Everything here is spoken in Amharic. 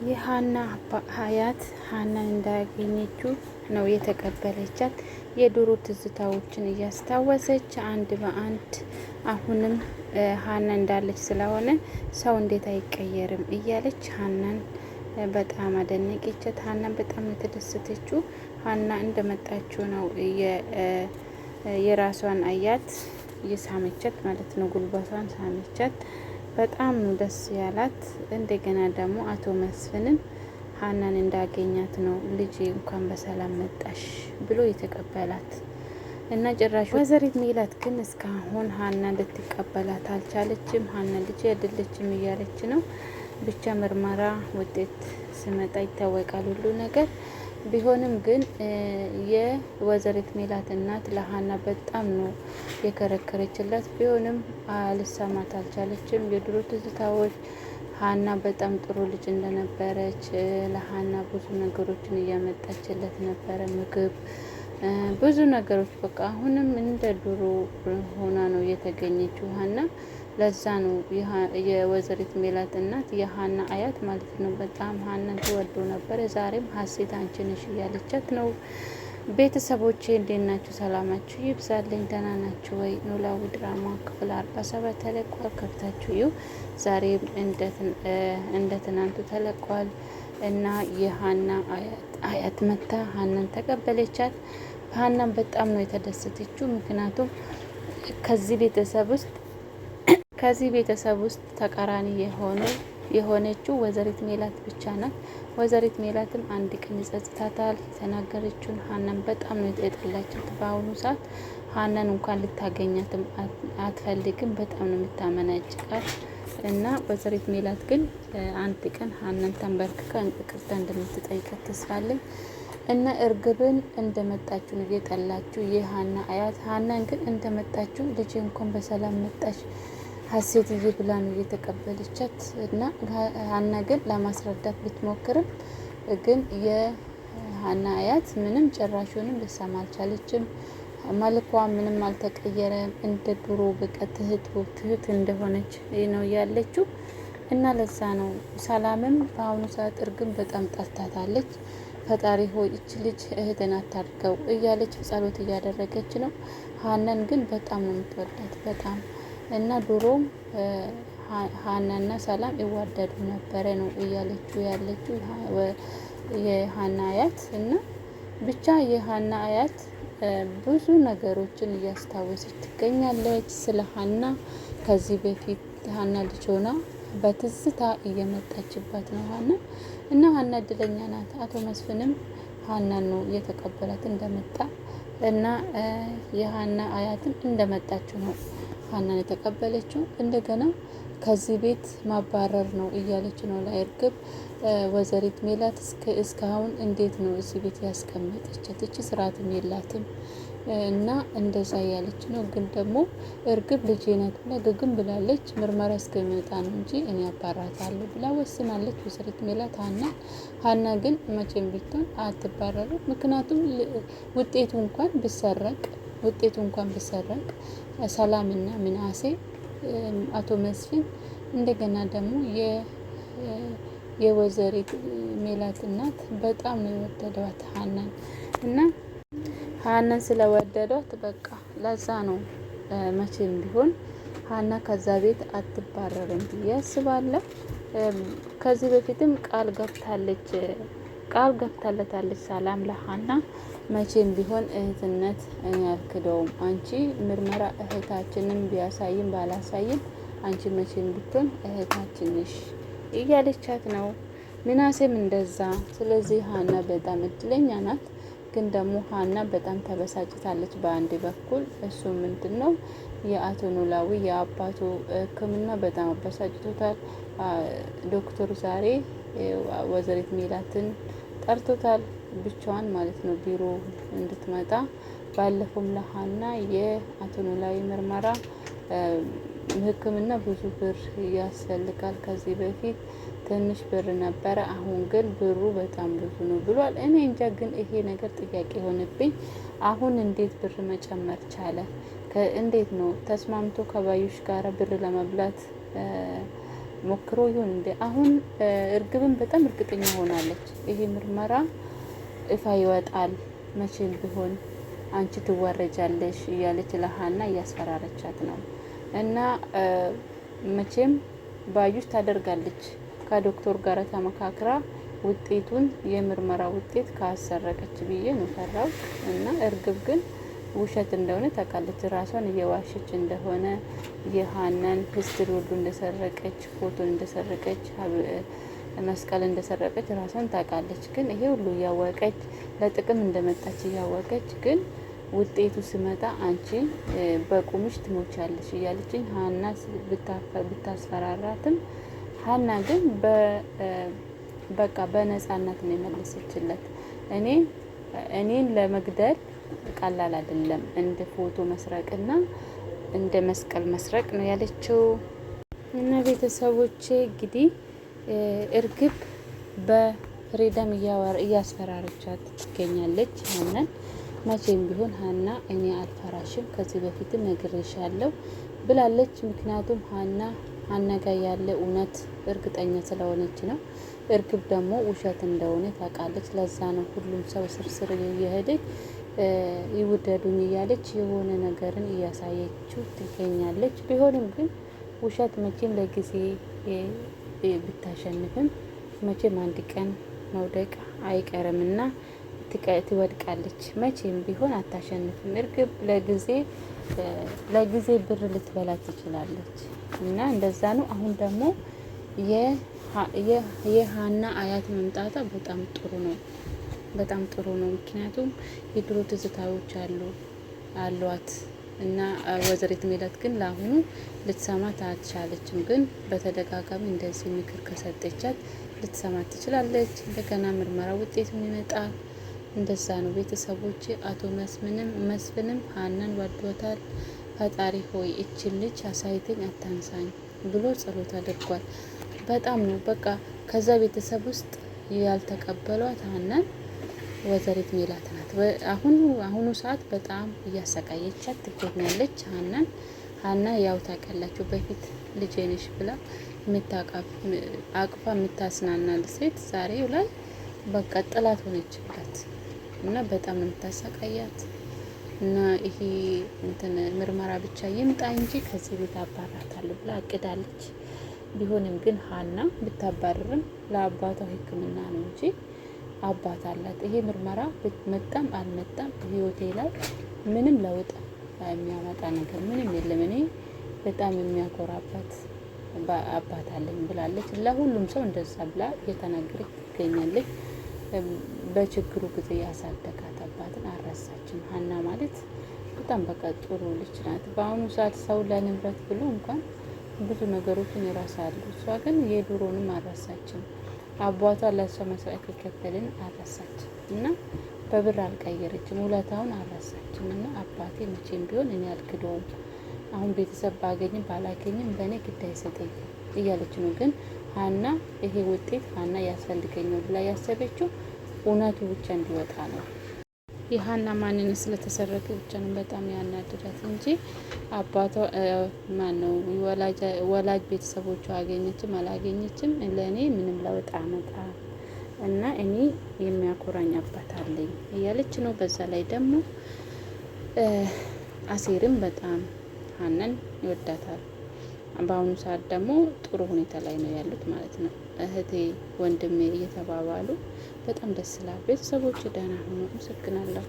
የሀና ሀያት ሀናን እንዳገኘችው ነው የተቀበለቻት። የድሮ ትዝታዎችን እያስታወሰች አንድ በአንድ አሁንም ሀና እንዳለች ስለሆነ ሰው እንዴት አይቀየርም እያለች ሀናን በጣም አደነቀቻት። ሀናን በጣም የተደሰተችው ሀና እንደመጣችው ነው የራሷን አያት እየሳመቻት ማለት ነው። ጉልበቷን ሳመቻት። በጣም ደስ ያላት። እንደገና ደግሞ አቶ መስፍንም ሀናን እንዳገኛት ነው ልጅ እንኳን በሰላም መጣሽ ብሎ የተቀበላት እና ጭራሽ ወይዘሪት ሜላት ግን እስካሁን ሀና ልትቀበላት አልቻለችም። ሀና ልጅ አይደለችም እያለች ነው። ብቻ ምርመራ ውጤት ስመጣ ይታወቃል ሁሉ ነገር። ቢሆንም ግን የወይዘሪት ሜላት እናት ለሀና በጣም ነው የከረከረችላት። ቢሆንም ልሰማት አልቻለችም። የድሮ ትዝታዎች ሀና በጣም ጥሩ ልጅ እንደነበረች ለሀና ብዙ ነገሮችን እያመጣችለት ነበረ። ምግብ፣ ብዙ ነገሮች በቃ አሁንም እንደ ድሮ ሆና ነው የተገኘችው ሀና። ለዛ ነው የወይዘሪት ሜላት እናት የሀና አያት ማለት ነው በጣም ሀናን ትወደው ነበር። ዛሬም ሀሴት አንቺ ነሽ እያለቻት ነው። ቤተሰቦቼ እንዴት ናችሁ? ሰላማችሁ ይብዛልኝ። ደህና ናችሁ ወይ? ኖላዊ ድራማ ክፍል 47 ተለቋል። ከፍታችሁ ይሁ ዛሬም እንደ ትናንቱ ተለቋል እና የሀና አያት መታ ሀናን ተቀበለቻት። ሀናን በጣም ነው የተደሰተችው። ምክንያቱም ከዚህ ቤተሰብ ውስጥ ተቃራኒ የሆነችው ወይዘሪት ሜላት ብቻ ናት። ወይዘሪት ሜላትም አንድ ቀን ይጸጽታታል። የተናገረችውን ሀናን በጣም ነው የጠላቻት። በአሁኑ ሰዓት ሀናን እንኳን ልታገኛትም አትፈልግም። በጣም ነው የምታመናጭቃት እና ወይዘሪት ሜላት ግን አንድ ቀን ሀናን ተንበርክካ ይቅርታ እንደምትጠይቃት ተስፋለኝ እና እርግብን እንደመጣችሁ እየጠላችሁ የሀና አያት ሀናን ግን እንደመጣችሁ ልጅ እንኳን በሰላም መጣች ሀሴትዬ ብላ ነው እየተቀበለቻት እና ሀና ግን ለማስረዳት ብትሞክርም ግን የሀና አያት ምንም ጭራሹንም ልሰማ አልቻለችም። መልኳ ምንም አልተቀየረም። እንደ ድሮ በቃ ትህት እንደሆነች ነው ያለችው እና ለዛ ነው ሰላምም በአሁኑ ሰዓት እርግብ በጣም ጠልታታለች። ፈጣሪ ሆይ እች ልጅ እህትን አታድርገው እያለች ጸሎት እያደረገች ነው። ሀናን ግን በጣም ነው የምትወዳት በጣም እና ድሮም ሀናና ሰላም ይዋደዱ ነበረ ነው እያለችው ያለችው የሀና አያት እና ብቻ የሀና አያት ብዙ ነገሮችን እያስታወሰች ትገኛለች። ስለ ሀና ከዚህ በፊት ሀና ልጅ ሆና በትዝታ እየመጣችባት ነው ሀና እና ሀና እድለኛ ናት። አቶ መስፍንም ሀናን ነው እየተቀበላት እንደመጣ እና የሀና አያትም እንደመጣችው ነው ሀናን የተቀበለችው። እንደገና ከዚህ ቤት ማባረር ነው እያለች ነው ለእርግብ። ወይዘሪት ሜላት እስካሁን እንዴት ነው እዚህ ቤት ያስቀመጠቻት? እቺ ስርዓትም የላትም እና እንደዛ እያለች ነው። ግን ደግሞ እርግብ ልጄ ናት ብላ ግግም ብላለች። ምርመራ እስከሚመጣ ነው እንጂ እኔ አባራታለሁ ብላ ወስናለች ወይዘሪት ሜላት ሀና ግን መቼም ቢሆን አትባረርም። ምክንያቱም ውጤቱ እንኳን ብሰረቅ ሰላምና ምናሴ አቶ መስፍን እንደገና ደግሞ የወይዘሪት ሜላት እናት በጣም ነው የወደዷት ሀናን እና ሀናን ስለወደዷት በቃ ለዛ ነው መቼም ቢሆን ሀና ከዛ ቤት አትባረርም ብዬ አስባለሁ። ከዚህ በፊትም ቃል ገብታለታለች ሰላም ለሀና መቼም ቢሆን እህትነት እኔ አልክደውም። አንቺ ምርመራ እህታችንን ቢያሳይም ባላሳይም አንቺ መቼም ብትሆን እህታችን ነሽ እያለቻት ነው። ምናሴም እንደዛ። ስለዚህ ሀና በጣም እድለኛ ናት። ግን ደግሞ ሀና በጣም ተበሳጭታለች በአንድ በኩል። እሱ ምንድነው የአቶ ኖላዊ የአባቱ ሕክምና በጣም አበሳጭቶታል። ዶክተሩ ዛሬ ወይዘሪት ሜላትን ጠርቶታል ብቻዋን ማለት ነው ቢሮ እንድትመጣ። ባለፈውም ለሀና የአቶ ኖላዊ ምርመራ ሕክምና ብዙ ብር ያስፈልጋል። ከዚህ በፊት ትንሽ ብር ነበረ፣ አሁን ግን ብሩ በጣም ብዙ ነው ብሏል። እኔ እንጃ ግን ይሄ ነገር ጥያቄ ሆነብኝ። አሁን እንዴት ብር መጨመር ቻለ? እንዴት ነው ተስማምቶ ከባዩሽ ጋር ብር ለመብላት ሞክሮ ይሁን እንዴ? አሁን እርግብም በጣም እርግጠኛ ሆናለች። ይሄ ምርመራ ይፋ ይወጣል መቼም ቢሆን አንቺ ትወረጃለሽ እያለች ለሀና እያስፈራረቻት ነው። እና መቼም ባዩሽ ታደርጋለች ከዶክተር ጋር ተመካክራ ውጤቱን የምርመራ ውጤት ካሰረቀች ብዬ ነው ፈራው። እና እርግብ ግን ውሸት እንደሆነ ታውቃለች። ራሷን እየዋሸች እንደሆነ የሀናን ሂስትሪ ሁሉ እንደሰረቀች፣ ፎቶን እንደሰረቀች፣ መስቀል እንደሰረቀች ራሷን ታውቃለች። ግን ይሄ ሁሉ እያወቀች ለጥቅም እንደመጣች እያወቀች ግን ውጤቱ ሲመጣ አንቺ በቁምሽ ትሞቻለሽ እያለችኝ ሀና ብታስፈራራትም ሀና ግን በቃ በነፃነት ነው የመለሰችለት። እኔን ለመግደል ቀላል አይደለም እንደ ፎቶ መስረቅና እንደ መስቀል መስረቅ ነው ያለችው። እና ቤተሰቦቼ እንግዲህ እርግብ በፍሬደም እያስፈራረቻት ትገኛለች ሀናን። መቼም ቢሆን ሀና እኔ አልፈራሽም ከዚህ በፊትም ነግሬሻለሁ ብላለች። ምክንያቱም ሀና ጋር ያለ እውነት እርግጠኛ ስለሆነች ነው። እርግብ ደግሞ ውሸት እንደሆነ ታውቃለች። ለዛ ነው ሁሉም ሰው ስርስር እየሄደች ይውደዱኝ እያለች የሆነ ነገርን እያሳየችው ትገኛለች። ቢሆንም ግን ውሸት መቼም ለጊዜ ብታሸንፍም መቼም አንድ ቀን መውደቅ አይቀርምና ትወድቃለች። መቼም ቢሆን አታሸንፍም። እርግብ ለጊዜ ብር ልትበላ ትችላለች እና እንደዛ ነው። አሁን ደግሞ የሀና አያት መምጣቷ በጣም ጥሩ ነው። በጣም ጥሩ ነው። ምክንያቱም የድሮ ትዝታዎች አሏት እና ወይዘሪት ሜላት ግን ለአሁኑ ልትሰማት አልቻለችም። ግን በተደጋጋሚ እንደዚህ ምክር ከሰጠቻት ልትሰማት ትችላለች። እንደገና ምርመራ ውጤቱም ይመጣል። እንደዛ ነው ቤተሰቦች። አቶ መስፍንም ሀናን ወዶታል። ፈጣሪ ሆይ እችን ልጅ አሳይተኝ አታንሳኝ ብሎ ጸሎት አድርጓል። በጣም ነው በቃ ከዛ ቤተሰብ ውስጥ ያልተቀበሏት ሀናን ወይዘሪት ሜላት ናት። አሁኑ ሰዓት በጣም እያሰቃየቻት ትገኛለች ሀና ያው ታውቃላችሁ በፊት ልጄ ነሽ ብላ አቅፋ የምታስናና ሴት ዛሬው ላይ በቃ ጥላት ሆነችበት እና በጣም ነው የምታሰቃያት። እና ይሄ ምርመራ ብቻ ይምጣ እንጂ ከዚህ ቤት አባራታለሁ ብላ አቅዳለች። ቢሆንም ግን ሀና ብታባርርም ለአባቷ ሕክምና ነው እንጂ አባት አላት። ይሄ ምርመራ መጣም አልመጣም ህይወቴ ላይ ምንም ለውጥ የሚያመጣ ነገር ምንም የለም። እኔ በጣም የሚያኮራባት አባት አለኝ ብላለች። ለሁሉም ሰው እንደዛ ብላ እየተናገረች ትገኛለች። በችግሩ ጊዜ ያሳደጋት አባትን አልረሳችም። ሀና ማለት በጣም በቃ ጥሩ ልጅ ናት። በአሁኑ ሰዓት ሰው ለንብረት ብሎ እንኳን ብዙ ነገሮችን ይረሳሉ። እሷ ግን የድሮንም አልረሳችም። አባቷ ለእሷ መስዋዕት የከፈልን አልረሳችም እና በብር አልቀየረችም። ውለታውን አልረሳችም እና አባቴ መቼም ቢሆን እኔ አልክደውም። አሁን ቤተሰብ ባገኝም ባላገኝም ለእኔ ግድ አይሰጠኝ እያለች ነው። ግን ሀና ይሄ ውጤት ሀና ያስፈልገኛል ብላ ያሰበችው እውነቱ ብቻ እንዲወጣ ነው። የሀና ማንነት ስለተሰረቀ ብቻ ነው በጣም ያናድዳት እንጂ አባቷ ማነው ወላጅ ቤተሰቦቿ አገኘችም አላገኘችም ለእኔ ምንም ለውጥ አመጣ እና እኔ የሚያኮራኝ አባት አለኝ እያለች ነው። በዛ ላይ ደግሞ አሴርም በጣም ሀናን ይወዳታል። በአሁኑ ሰዓት ደግሞ ጥሩ ሁኔታ ላይ ነው ያሉት ማለት ነው። እህቴ ወንድሜ እየተባባሉ በጣም ደስ ይላል። ቤተሰቦች ደህና ሆኖ አመሰግናለሁ።